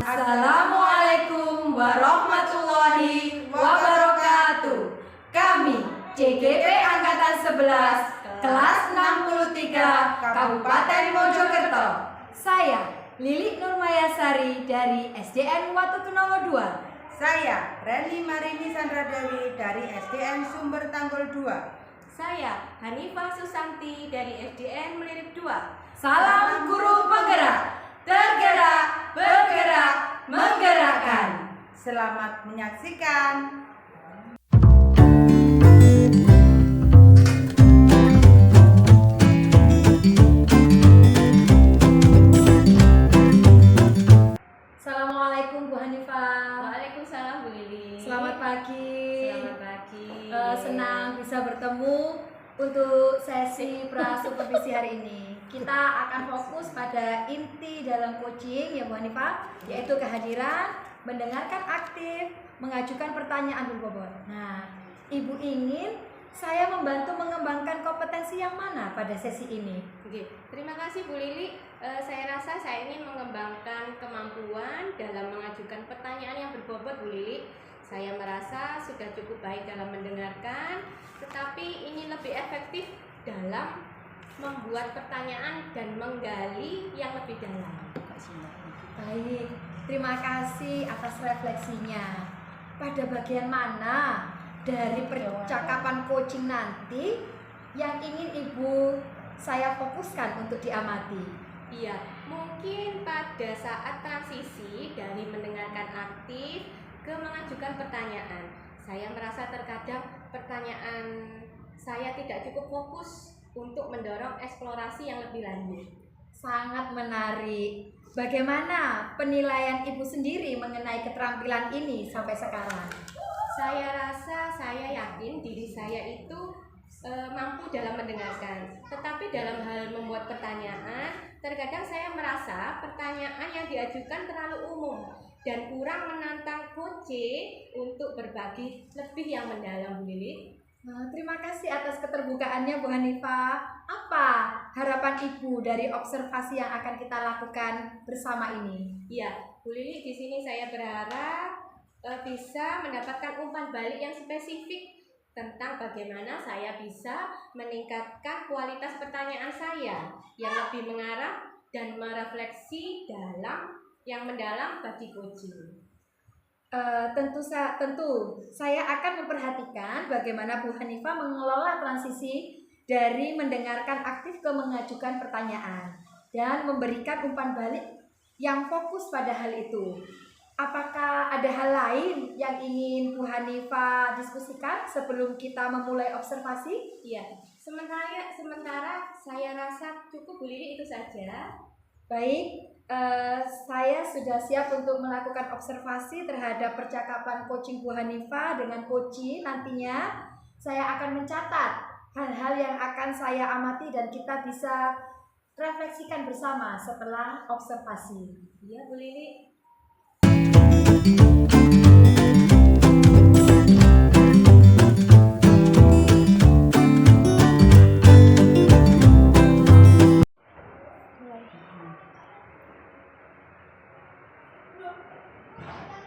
Assalamualaikum warahmatullahi wabarakatuh. Kami CGP Angkatan 11 kelas 63 Kabupaten Mojokerto. Saya Lili Nurmayasari dari SDN Watutunawa 2. Saya Reni Marini Sandradewi dari SDN Sumber Tanggul 2. Saya Hanifah Susanti dari SDN Melirip 2. Salam guru penggerak, tergerak, bergerak, menggerakkan. Selamat menyaksikan. Assalamualaikum Bu Hanifah. Waalaikumsalam Bu Lili. Selamat pagi. Selamat pagi. Senang bisa bertemu untuk sesi pra-supervisi hari ini. Kita akan fokus pada inti dalam coaching ya Bu Hanifah, yaitu kehadiran, mendengarkan aktif, mengajukan pertanyaan berbobot. Nah, Ibu ingin saya membantu mengembangkan kompetensi yang mana pada sesi ini? Oke, terima kasih Bu Lili. Saya rasa saya ingin mengembangkan kemampuan dalam mengajukan pertanyaan yang berbobot Bu Lili. Saya merasa sudah cukup baik dalam mendengarkan, tetapi ini lebih efektif dalam membuat pertanyaan dan menggali yang lebih dalam. Baik, terima kasih atas refleksinya. Pada bagian mana dari percakapan coaching nanti yang ingin Ibu saya fokuskan untuk diamati? Iya, mungkin pada saat transisi dari mendengarkan aktif ke mengajukan pertanyaan. Saya merasa terkadang pertanyaan saya tidak cukup fokus untuk mendorong eksplorasi yang lebih lanjut. Sangat menarik. Bagaimana penilaian Ibu sendiri mengenai keterampilan ini sampai sekarang? Saya rasa saya yakin diri saya itu mampu dalam mendengarkan. Tetapi dalam hal membuat pertanyaan, terkadang saya merasa pertanyaan yang diajukan terlalu umum dan kurang menantang coach untuk berbagi lebih yang mendalam, Bu Lili. Terima kasih atas keterbukaannya Bu Hanifah. Apa harapan Ibu dari observasi yang akan kita lakukan bersama ini? Iya, Bu Lili, di sini saya berharap bisa mendapatkan umpan balik yang spesifik tentang bagaimana saya bisa meningkatkan kualitas pertanyaan saya yang lebih mengarah dan merefleksi dalam yang mendalam bagi coaching. Tentu saya akan memperhatikan bagaimana Bu Hanifah mengelola transisi dari mendengarkan aktif ke mengajukan pertanyaan dan memberikan umpan balik yang fokus pada hal itu. Apakah ada hal lain yang ingin Bu Hanifah diskusikan sebelum kita memulai observasi? Iya, sementara saya rasa cukup Bu Lili, itu saja. Baik, saya sudah siap untuk melakukan observasi terhadap percakapan coaching Bu Hanifah dengan coach. Nantinya saya akan mencatat hal-hal yang akan saya amati dan kita bisa refleksikan bersama setelah observasi. Iya Bu Lili.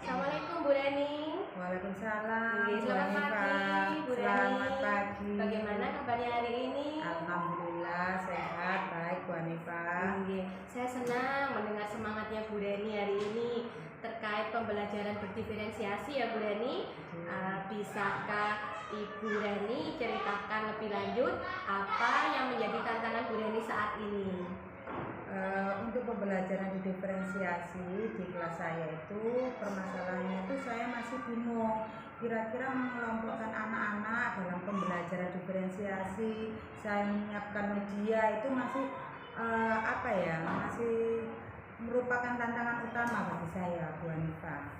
Assalamualaikum Bu Reni. Waalaikumsalam. Selamat pagi Bu Reni. Selamat pagi. Bagaimana kabarnya hari ini? Alhamdulillah sehat, baik Bu Hanifah. Saya senang mendengar semangatnya Bu Reni hari ini terkait pembelajaran berdiferensiasi ya Bu Reni. Bisakah Ibu Reni ceritakan lebih lanjut apa yang menjadi tantangan Bu Reni pembelajaran diferensiasi di kelas saya itu permasalahannya itu saya masih bingung kira-kira mengelompokkan anak-anak dalam pembelajaran diferensiasi. Saya menyiapkan media itu masih masih merupakan tantangan utama bagi saya, Bu Hanifa.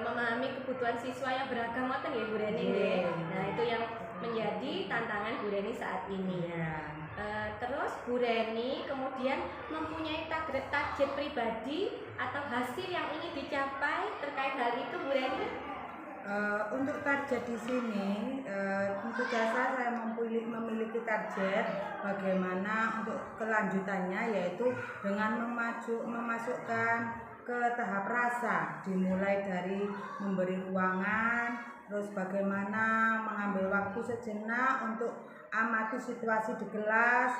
Memahami kebutuhan siswa yang beragam ya Bu Reni. Nah, itu yang menjadi tantangan Bu Reni saat ini. Terus Bu Reni kemudian mempunyai target pribadi atau hasil yang ingin dicapai terkait hal itu, Bu Reni? Untuk target di sini, tentu saja saya memiliki target bagaimana untuk kelanjutannya, yaitu dengan memasukkan ke tahap rasa, dimulai dari memberi ruangan, terus bagaimana mengambil waktu sejenak untuk amati situasi di kelas,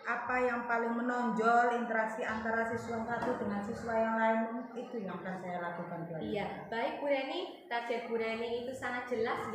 apa yang paling menonjol, interaksi antara siswa satu dengan siswa yang lain, itu yang akan saya lakukan. Iya, baik Bu Reni, target Bu Reni itu sangat jelas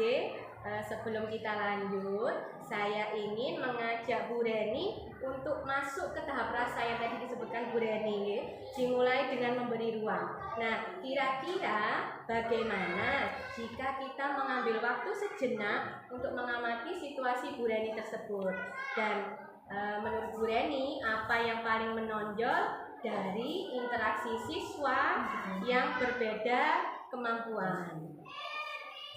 sebelum kita lanjut, saya ingin mengajak Bu Reni untuk masuk ke tahap rasa yang tadi disebutkan Bu Reni, dimulai dengan memberi ruang. Nah, kira-kira bagaimana jika kita mengambil waktu sejenak untuk mengamati situasi Bu Reni tersebut? Dan menurut Bu Reni, apa yang paling menonjol dari interaksi siswa yang berbeda kemampuan?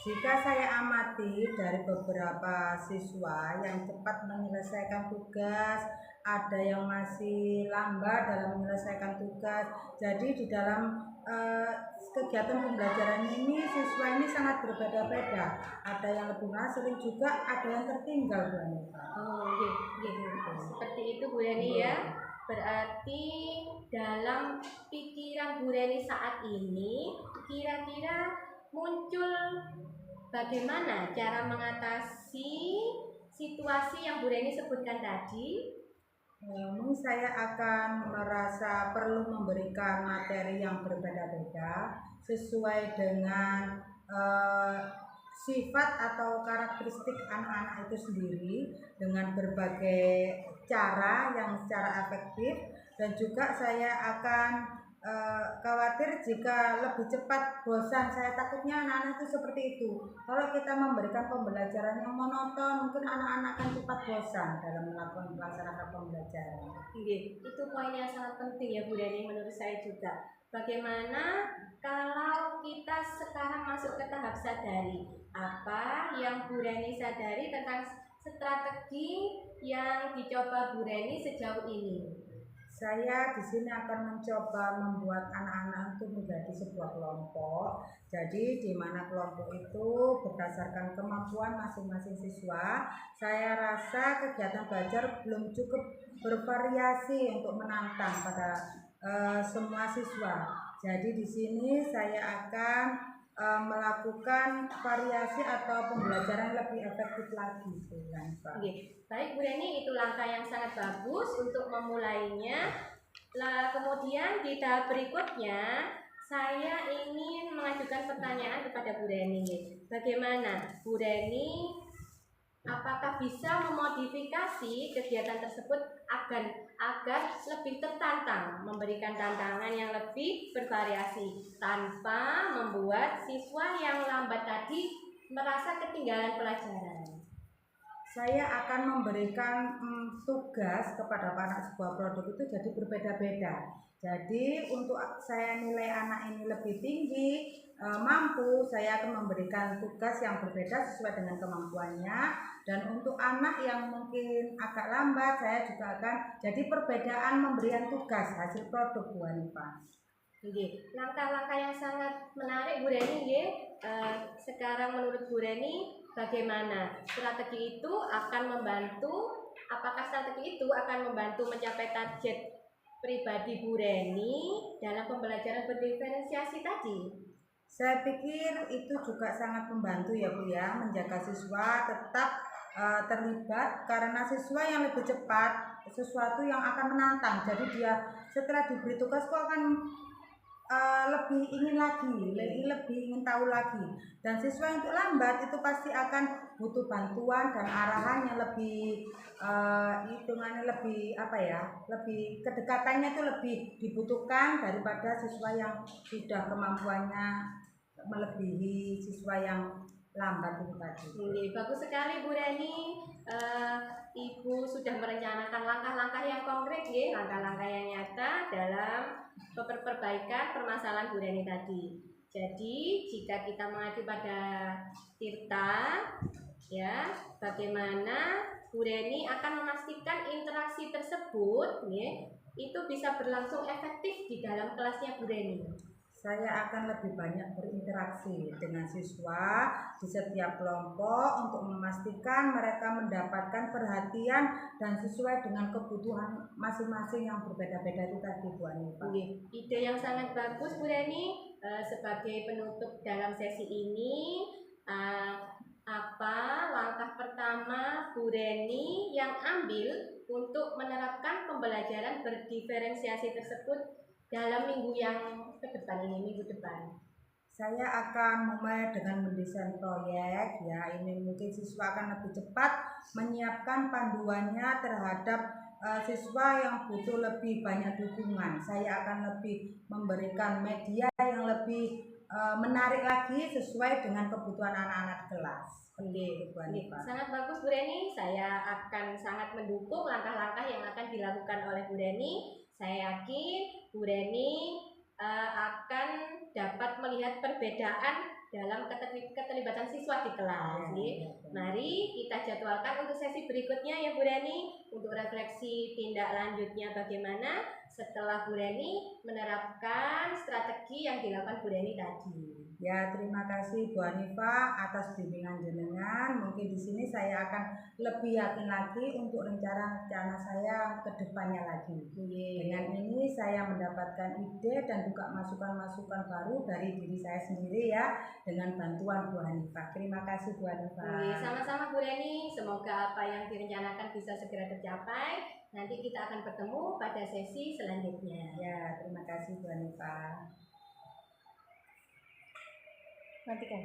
Jika saya amati dari beberapa siswa yang cepat menyelesaikan tugas, ada yang masih lambat dalam menyelesaikan tugas. Jadi di dalam kegiatan pembelajaran ini siswa ini sangat berbeda-beda. Ada yang lebih sering juga, ada yang tertinggal, Bu Hanifa. Seperti itu Bu Reni ya. Berarti dalam pikiran Bu Reni saat ini kira-kira muncul bagaimana cara mengatasi situasi yang Bu Reni sebutkan tadi? Memang saya akan merasa perlu memberikan materi yang berbeda-beda sesuai dengan sifat atau karakteristik anak-anak itu sendiri, dengan berbagai cara yang secara efektif, dan juga saya akan khawatir jika lebih cepat bosan. Saya takutnya anak-anak itu seperti itu. Kalau kita memberikan pembelajaran yang monoton, mungkin anak-anak akan cepat bosan dalam melaksanakan pembelajaran. Itu poin yang sangat penting ya Bu Reni, menurut saya juga. Bagaimana kalau kita sekarang masuk ke tahap sadari? Apa yang Bu Reni sadari tentang strategi yang dicoba Bu Reni sejauh ini? Saya di sini akan mencoba membuat anak-anak itu menjadi sebuah kelompok. Jadi di mana kelompok itu berdasarkan kemampuan masing-masing siswa. Saya rasa kegiatan belajar belum cukup bervariasi untuk menantang pada semua siswa. Jadi di sini saya akan melakukan variasi atau pembelajaran lebih efektif lagi. Baik Bu Reni, itu langkah yang sangat bagus untuk memulainya. Kemudian di tahap berikutnya saya ingin mengajukan pertanyaan kepada Bu Reni. Bagaimana Bu Reni, apakah bisa memodifikasi kegiatan tersebut agar lebih tertantang, memberikan tantangan yang lebih bervariasi tanpa membuat siswa yang lambat tadi merasa ketinggalan pelajaran? Saya akan memberikan tugas kepada anak sebuah produk itu jadi berbeda-beda. Jadi untuk saya nilai anak ini lebih tinggi, mampu, saya akan memberikan tugas yang berbeda sesuai dengan kemampuannya. Dan untuk anak yang mungkin agak lambat, saya juga akan jadi perbedaan memberikan tugas hasil produk Bu Hanifa. Langkah-langkah yang sangat menarik Bu Reni. Sekarang menurut Bu Reni, bagaimana strategi itu akan membantu? Apakah strategi itu akan membantu mencapai target pribadi Bu Reni dalam pembelajaran berdiferensiasi tadi? Saya pikir itu juga sangat membantu ya Bu ya, menjaga siswa tetap terlibat, karena siswa yang lebih cepat sesuatu yang akan menantang. Jadi dia setelah diberi tugas kok akan lebih ingin lagi, lebih ingin tahu lagi. Dan siswa yang lambat itu pasti akan butuh bantuan dan arahan yang lebih hitungannya lebih lebih kedekatannya itu lebih dibutuhkan daripada siswa yang sudah kemampuannya melebihi siswa yang lambat itu tadi. Bagus sekali Bu Reni. Ibu sudah merencanakan langkah-langkah yang konkret, langkah-langkah yang nyata dalam perbaikan permasalahan Bu Reni tadi. Jadi jika kita mengacu pada Tirta, ya, bagaimana Bu Reni akan memastikan interaksi tersebut, itu bisa berlangsung efektif di dalam kelasnya Bu Reni. Saya akan lebih banyak berinteraksi dengan siswa di setiap kelompok untuk memastikan mereka mendapatkan perhatian dan sesuai dengan kebutuhan masing-masing yang berbeda-beda itu tadi Bu Hanifa. Ide yang sangat bagus Bu Reni. Sebagai penutup dalam sesi ini, apa langkah pertama Bu Reni yang ambil untuk menerapkan pembelajaran berdiferensiasi tersebut dalam minggu yang ke depan ini, minggu depan? Saya akan mulai dengan mendesain proyek, ya. Ini mungkin siswa akan lebih cepat menyiapkan panduannya terhadap siswa yang butuh lebih banyak dukungan. Saya akan lebih memberikan media yang lebih menarik lagi sesuai dengan kebutuhan anak-anak kelas. Sangat bagus Bu Reni. Saya akan sangat mendukung langkah-langkah yang akan dilakukan oleh Bu Reni. Saya yakin Bu Reni akan dapat melihat perbedaan dalam keterlibatan siswa di kelas. Mari kita jadwalkan untuk sesi berikutnya ya Bu Reni, untuk refleksi tindak lanjutnya bagaimana setelah Bu Reni menerapkan strategi yang dilakukan Bu Reni tadi. Ya, terima kasih Bu Hanifa atas bimbingan jenengan. Mungkin di sini saya akan lebih yakin lagi untuk rencana saya ke depannya lagi. Dengan ini saya mendapatkan ide dan juga masukan-masukan baru dari diri saya sendiri, ya, dengan bantuan Bu Hanifa. Terima kasih Bu Hanifa. Sama-sama Bu Reni. Semoga apa yang direncanakan bisa segera tercapai. Nanti kita akan bertemu pada sesi selanjutnya. Ya, terima kasih Bu Hanifa. Matikan.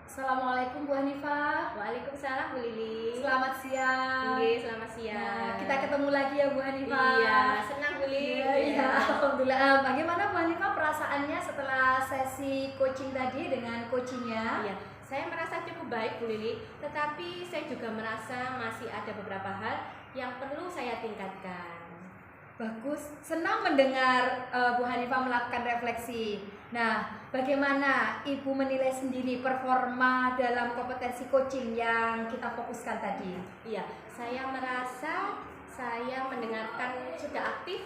Assalamualaikum Bu Hanifa. Waalaikumsalam Bu Lili. Selamat siang. Selamat siang. Nah, kita ketemu lagi ya Bu Hanifa. Iya, senang Bu Lili. Iya, alhamdulillah. Bagaimana Bu Hanifa perasaannya setelah sesi coaching tadi dengan coachingnya? Iya, saya merasa cukup baik Bu Lili, tetapi saya juga merasa masih ada beberapa hal yang perlu saya tingkatkan. Bagus, senang mendengar Bu Hanifa melakukan refleksi. Nah, bagaimana Ibu menilai sendiri performa dalam kompetensi coaching yang kita fokuskan tadi? Iya, saya merasa saya mendengarkan sudah aktif,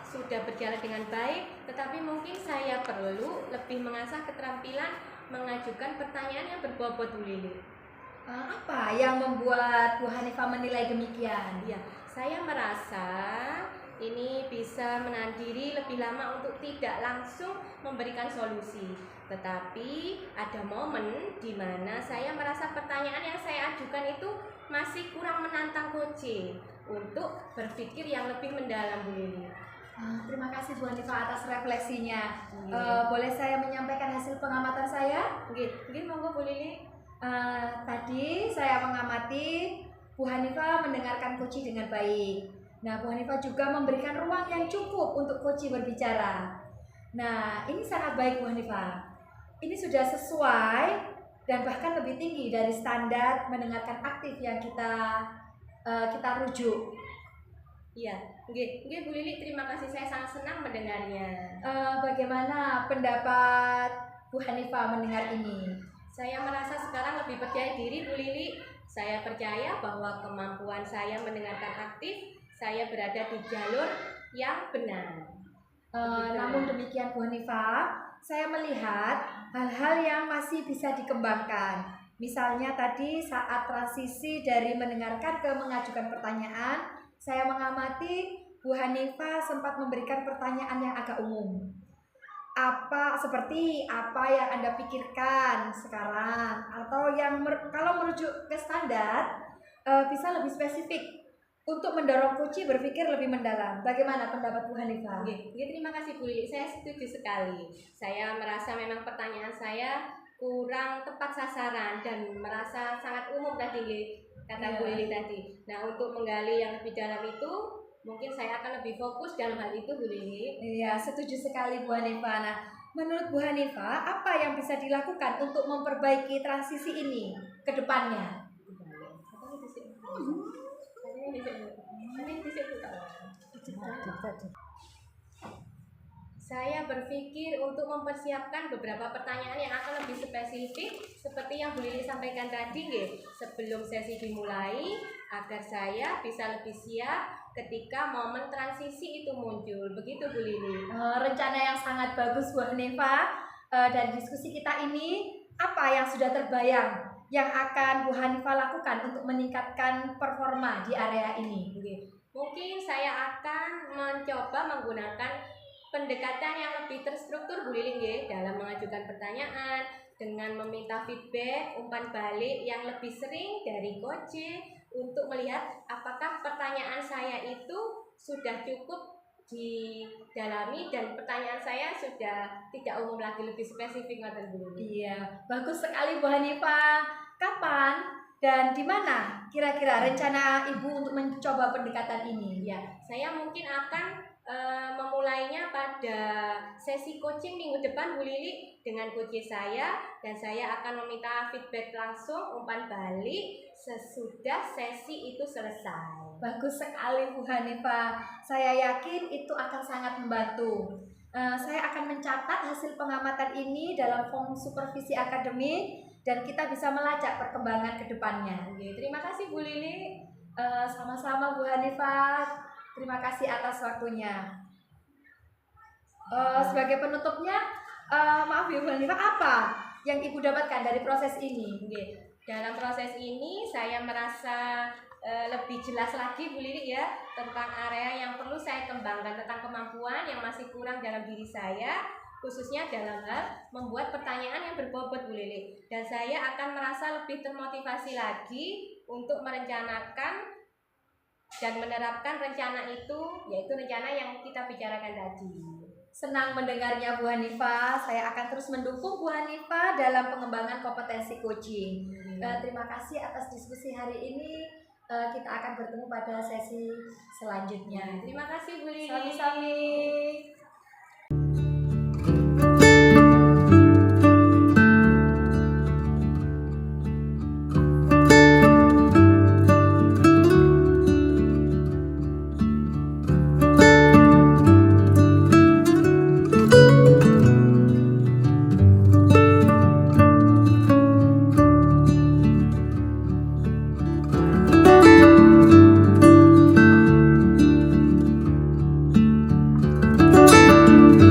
sudah berjalan dengan baik, tetapi mungkin saya perlu lebih mengasah keterampilan mengajukan pertanyaan yang berbobot Bu Lili. Apa yang membuat Bu Hanifa menilai demikian? Ya, saya merasa ini bisa menahan diri lebih lama untuk tidak langsung memberikan solusi. Tetapi ada momen di mana saya merasa pertanyaan yang saya ajukan itu masih kurang menantang coaching untuk berpikir yang lebih mendalam Bu Lili. Terima kasih Bu Hanifa atas refleksinya. Boleh saya menyampaikan hasil pengamatan saya? Mungkin monggo Bu Lili. Tadi saya mengamati Bu Hanifa mendengarkan coach dengan baik. Nah, Bu Hanifa juga memberikan ruang yang cukup untuk coach berbicara. Nah, ini sangat baik Bu Hanifa. Ini sudah sesuai dan bahkan lebih tinggi dari standar mendengarkan aktif yang kita rujuk. Iya, Bu Lili, terima kasih, saya sangat senang mendengarnya. Bagaimana pendapat Bu Hanifa mendengar ini? Saya merasa sekarang lebih percaya diri Bu Lili. Saya percaya bahwa kemampuan saya mendengarkan aktif, saya berada di jalur yang benar. Namun demikian Bu Hanifa, saya melihat hal-hal yang masih bisa dikembangkan. Misalnya tadi saat transisi dari mendengarkan ke mengajukan pertanyaan, saya mengamati Bu Hanifa sempat memberikan pertanyaan yang agak umum. Seperti apa yang Anda pikirkan sekarang, atau yang kalau merujuk ke standar bisa lebih spesifik. untuk mendorong coach berpikir lebih mendalam. Bagaimana pendapat Bu Hanifah? Oke, terima kasih Bu Lili. Saya setuju sekali. Saya merasa memang pertanyaan saya kurang tepat sasaran dan merasa sangat umum tadi, kata Bu Lili tadi. Nah, untuk menggali yang lebih dalam itu, mungkin saya akan lebih fokus dalam hal itu, Bu Lili. Iya, setuju sekali Bu Hanifah. Nah, menurut Bu Hanifah, apa yang bisa dilakukan untuk memperbaiki transisi ini ke depannya? Saya berpikir untuk mempersiapkan beberapa pertanyaan yang akan lebih spesifik seperti yang Bu Lili sampaikan tadi sebelum sesi dimulai, agar saya bisa lebih siap ketika momen transisi itu muncul. Begitu Bu Lili. Rencana yang sangat bagus Bu Hanifah. Dari diskusi kita ini, apa yang sudah terbayang yang akan Bu Hanifah lakukan untuk meningkatkan performa di area ini? Mungkin saya akan mencoba menggunakan pendekatan yang lebih terstruktur Bu Lili dalam mengajukan pertanyaan dengan meminta feedback, umpan balik yang lebih sering dari coach untuk melihat apakah pertanyaan saya itu sudah cukup didalami dan pertanyaan saya sudah tidak umum lagi, lebih spesifik. Iya, bagus sekali Bu Hanifah. Kapan dan di mana kira-kira rencana Ibu untuk mencoba pendekatan ini? Ya, saya mungkin akan memulainya pada sesi coaching minggu depan Bu Lili dengan coach saya, dan saya akan meminta feedback langsung, umpan balik sesudah sesi itu selesai. Bagus sekali Bu Hanifah. Saya yakin itu akan sangat membantu. Saya akan mencatat hasil pengamatan ini dalam form supervisi akademik dan kita bisa melacak perkembangan ke depannya. Terima kasih Bu Lili. Sama-sama Bu Hanifah. Terima kasih atas waktunya. Sebagai penutupnya, maaf Bu Hanifah, apa yang Ibu dapatkan dari proses ini? Dalam proses ini saya merasa lebih jelas lagi Bu Lili tentang area yang perlu saya kembangkan, tentang kemampuan yang masih kurang dalam diri saya, khususnya dalam hal membuat pertanyaan yang berbobot Bu Lili. Dan saya akan merasa lebih termotivasi lagi untuk merencanakan dan menerapkan rencana itu, yaitu rencana yang kita bicarakan tadi. Senang mendengarnya Bu Hanifah. Saya akan terus mendukung Bu Hanifah dalam pengembangan kompetensi coaching. Terima kasih atas diskusi hari ini. Kita akan bertemu pada sesi selanjutnya. Terima kasih Bu Lili. Sami-sami.